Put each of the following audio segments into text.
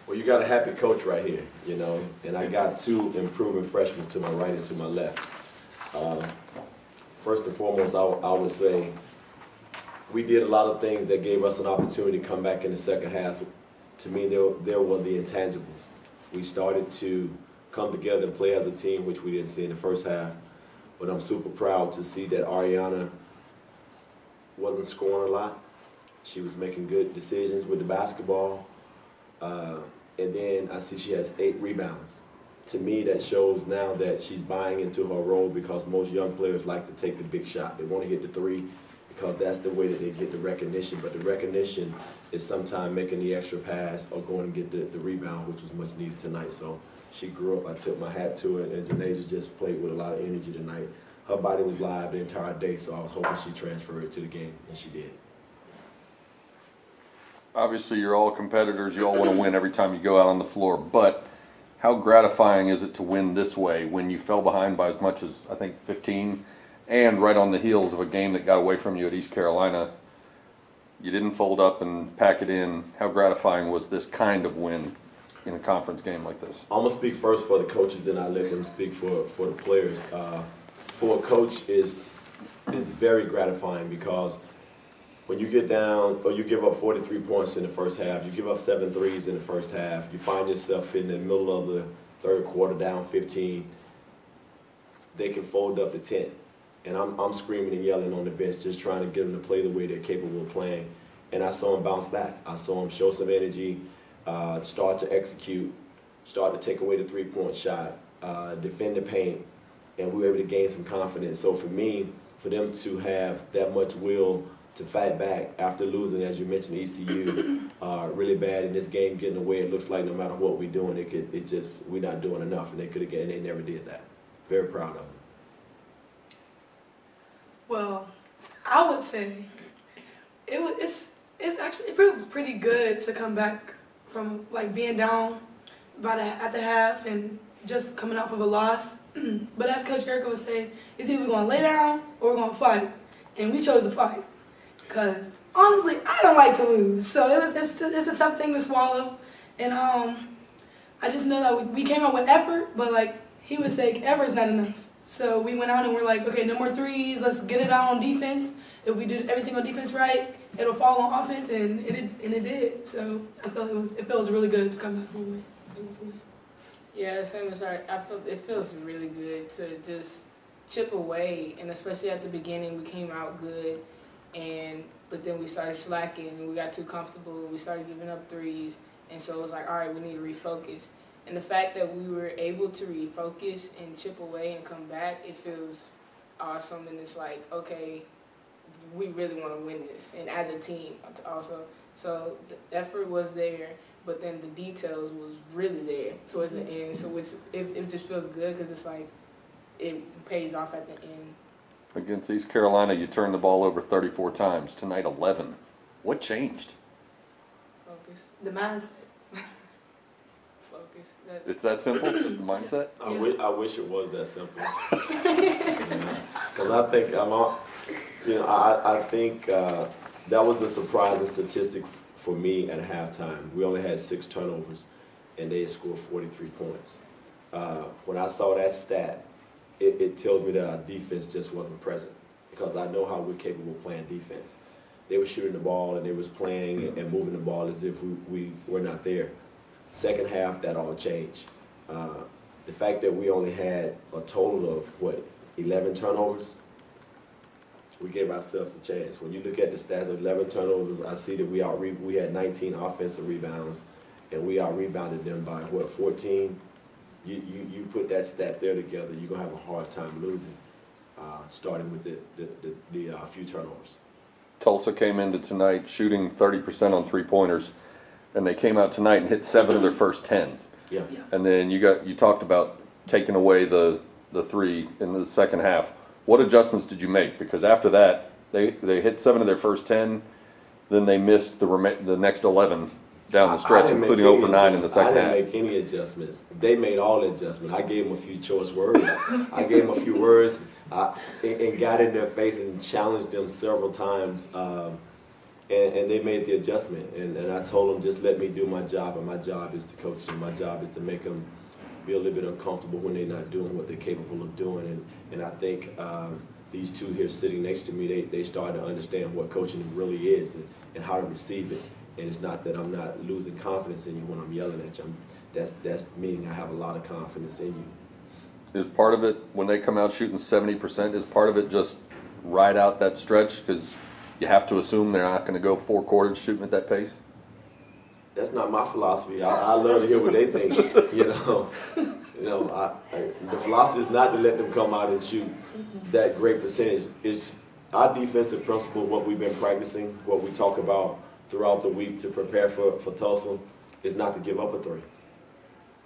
Well, you got a happy coach right here, you know, and I got two improving freshmen to my right and to my left. First and foremost, I would say we did a lot of things that gave us an opportunity to come back in the second half. To me, there were the intangibles. We started to come together and play as a team, which we didn't see in the first half. But I'm super proud to see that Ariana wasn't scoring a lot. She was making good decisions with the basketball. And then I see she has 8 rebounds. To me, that shows now that she's buying into her role, because most young players like to take the big shot. They want to hit the 3 because that's the way that they get the recognition. But the recognition is sometimes making the extra pass or going and get the rebound, which was much needed tonight. So she grew up. I took my hat to her, and Johnasia just played with a lot of energy tonight. Her body was live the entire day, so I was hoping she transferred it to the game, and she did. Obviously, you're all competitors. You all want to win every time you go out on the floor. But how gratifying is it to win this way when you fell behind by as much as, I think, 15, and right on the heels of a game that got away from you at East Carolina? You didn't fold up and pack it in. How gratifying was this kind of win in a conference game like this? I'm going to speak first for the coaches, then I let them speak for the players. For a coach, is very gratifying, because when you get down, or you give up 43 points in the first half, you give up 7 threes in the first half, you find yourself in the middle of the third quarter down 15, they can fold up the tent. And I'm screaming and yelling on the bench, just trying to get them to play the way they're capable of playing. And I saw them bounce back. I saw them show some energy, start to execute, start to take away the 3-point shot, defend the paint, and we were able to gain some confidence. So for me, for them to have that much will to fight back after losing, as you mentioned, ECU, really bad in this game, getting away, it looks like no matter what we're doing, we're not doing enough, and they could have get, and they never did that. Very proud of them. Well, I would say it feels pretty good to come back from like being down at the half and just coming off of a loss. But as Coach Erica would say, it's either we're going to lay down or we're going to fight, and we chose to fight. Because honestly, I don't like to lose, so it's a tough thing to swallow. And I just know that we came out with effort, but like he would say, effort is not enough. So we went out and we're like, okay, no more threes. Let's get it out on defense. If we do everything on defense right, it'll fall on offense, and it did. So I felt it feels really good to come back from a win. Yeah, same as her. I feel it feels really good to just chip away, and especially at the beginning, we came out good, but then we started slacking, and we got too comfortable. We started giving up threes, and so it was like, all right, we need to refocus. And the fact that we were able to refocus and chip away and come back, it feels awesome. And it's like, okay, we really want to win this, and as a team also. So the effort was there, but then the details was really there towards the end. So it just feels good, because it's like it pays off at the end. Against East Carolina, you turned the ball over 34 times. Tonight, 11. What changed? Focus. The mindset. Focus. It's that simple? Just the mindset? I wish it was that simple. Because I think I think that was the surprising statistic for me at halftime. We only had 6 turnovers, and they had scored 43 points. When I saw that stat, it tells me that our defense just wasn't present, because I know how we're capable of playing defense. They were shooting the ball, and they was playing and moving the ball as if we were not there. Second half, that all changed. The fact that we only had a total of, 11 turnovers, we gave ourselves a chance. When you look at the stats of 11 turnovers, I see that we had 19 offensive rebounds, and we out-rebounded them by, 14? You put that stat there together, you're going to have a hard time losing, starting with the few turnovers. Tulsa came into tonight shooting 30% on three-pointers, and they came out tonight and hit 7 of their first 10. Yeah. And then you talked about taking away the 3 in the second half. What adjustments did you make? Because after that, they hit 7 of their first 10, then they missed the next 11 down the stretch, including over 9 in the second half. I didn't make any adjustments. They made all adjustments. I gave them a few choice words. I gave them a few words and got in their face and challenged them several times. And they made the adjustment, and I told them, just let me do my job, and my job is to coach them. My job is to make them be a little bit uncomfortable when they're not doing what they're capable of doing. And I think these two here sitting next to me, they started to understand what coaching really is and how to receive it. And it's not that I'm not losing confidence in you when I'm yelling at you. That's meaning I have a lot of confidence in you. Is part of it, when they come out shooting 70%, is part of it just ride out that stretch because you have to assume they're not going to go 4 quarters shooting at that pace? That's not my philosophy. I love to hear what they think. The philosophy is not to let them come out and shoot that great percentage. It's our defensive principle, what we've been practicing, what we talk about throughout the week to prepare for Tulsa, is not to give up a 3.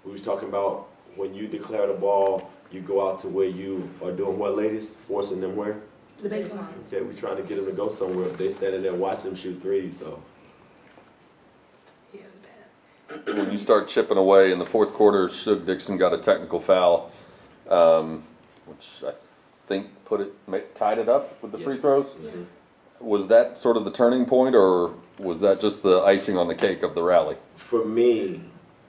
We was talking about when you declare the ball, you go out to where you are doing what, ladies? Forcing them where? The baseline. Okay, we're trying to get them to go somewhere. They standing there watching them shoot threes, so. Yeah, it was bad. When you start chipping away in the 4th quarter, Shug Dixon got a technical foul, which I think tied it up with the free throws. Yes. Was that sort of the turning point, or was that just the icing on the cake of the rally? For me,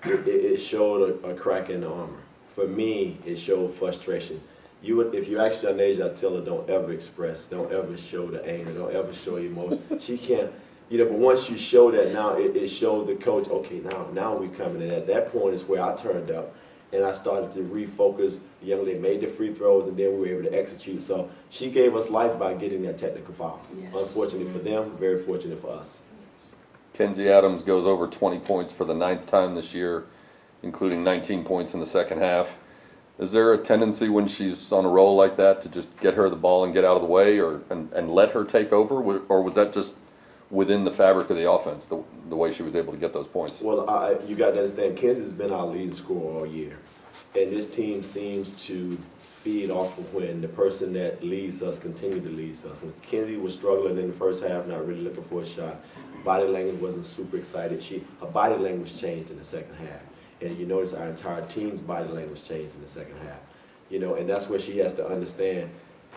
it showed a crack in the armor. For me, it showed frustration. If you ask Johnasia, I tell her, don't ever express, don't ever show the anger, don't ever show emotion. She can't, but once you show that now, it shows the coach, okay, now we're coming in. At that point is where I turned up, and I started to refocus. The young lady made the free throws, and then we were able to execute. So she gave us life by getting that technical foul. Yes. Unfortunately for them, very fortunate for us. Kenzie Adams goes over 20 points for the 9th time this year, including 19 points in the second half. Is there a tendency when she's on a roll like that to just get her the ball and get out of the way, and let her take over, or was that just within the fabric of the offense, the way she was able to get those points? Well, you got to understand, Kenzie's been our leading scorer all year, and this team seems to feed off of when the person that leads us continue to lead us. When Kenzie was struggling in the first half, not really looking for a shot, body language wasn't super excited. Her body language changed in the second half. And you notice our entire team's body language changed in the second half. And that's where she has to understand.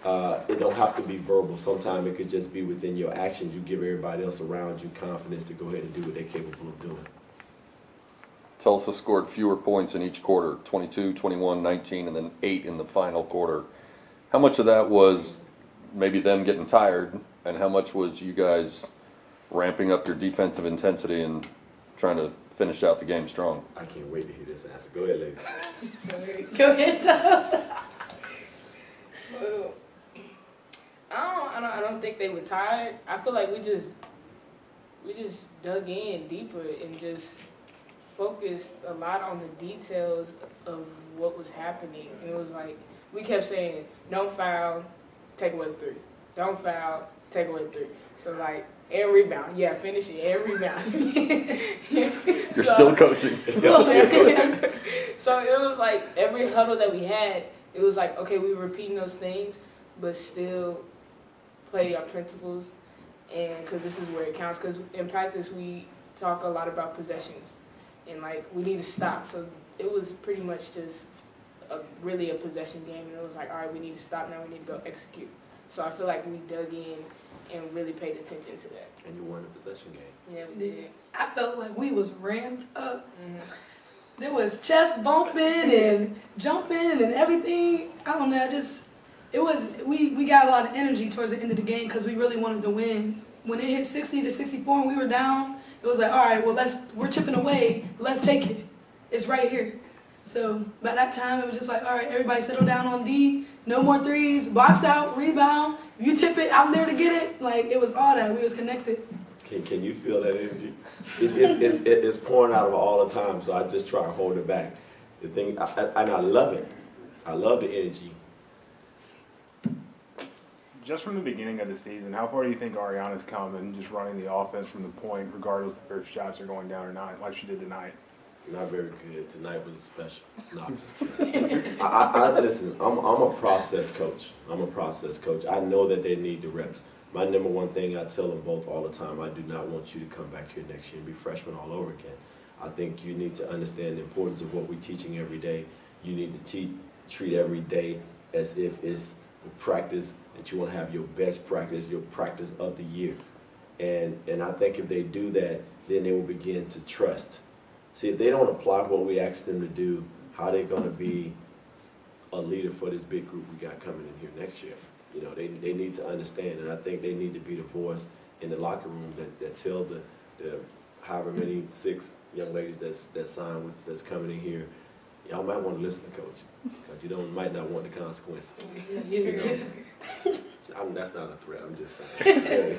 It don't have to be verbal. Sometimes it could just be within your actions. You give everybody else around you confidence to go ahead and do what they're capable of doing. Tulsa scored fewer points in each quarter, 22, 21, 19, and then 8 in the final quarter. How much of that was maybe them getting tired, and how much was you guys ramping up your defensive intensity and trying to finish out the game strong? I can't wait to hear this answer. Go ahead, ladies. Go ahead, Doug. Well, I don't think they were tired. I feel like we just dug in deeper and just focused a lot on the details of what was happening. And it was like we kept saying, "Don't foul, take away the 3. Don't foul, take away the 3." So like, and rebound, yeah, finish it and rebound. You're still coaching. So it was like every huddle that we had, it was like, okay, we were repeating those things, but still play our principles, and because this is where it counts. Because in practice we talk a lot about possessions, and like we need to stop. So it was pretty much just really a possession game, and it was like, all right, we need to stop now. We need to go execute. So I feel like we dug in and really paid attention to that. And you won the possession game. Yeah, we did. I felt like we was ramped up. There was chest bumping and jumping and everything. I don't know, we got a lot of energy towards the end of the game because we really wanted to win. When it hit 60 to 64 and we were down, it was like, all right, well, we're chipping away. Let's take it. It's right here. So by that time, it was just like, all right, everybody settle down on D. No more threes. Box out, rebound. If you tip it, I'm there to get it. Like, it was all that. We was connected. Can you feel that energy? It's pouring out of her all the time, so I just try to hold it back. The thing, and I love it. I love the energy. Just from the beginning of the season, how far do you think Ariana's come in just running the offense from the point, regardless if her shots are going down or not, like she did tonight? Not very good. Tonight was special. No, I'm just kidding. Listen, I'm a process coach. I'm a process coach. I know that they need the reps. My number one thing I tell them both all the time, I do not want you to come back here next year and be freshmen all over again. I think you need to understand the importance of what we're teaching every day. You need to treat every day as if it's the practice that you want to have your best practice, your practice of the year. And I think if they do that, then they will begin to trust. See, if they don't apply what we ask them to do, how are they going to be a leader for this big group we got coming in here next year? You know, they need to understand, and I think they need to be the voice in the locker room that tell the however many 6 young ladies that sign with that's coming in here, y'all might want to listen to coach, because you might not want the consequences. You know? That's not a threat. I'm just saying.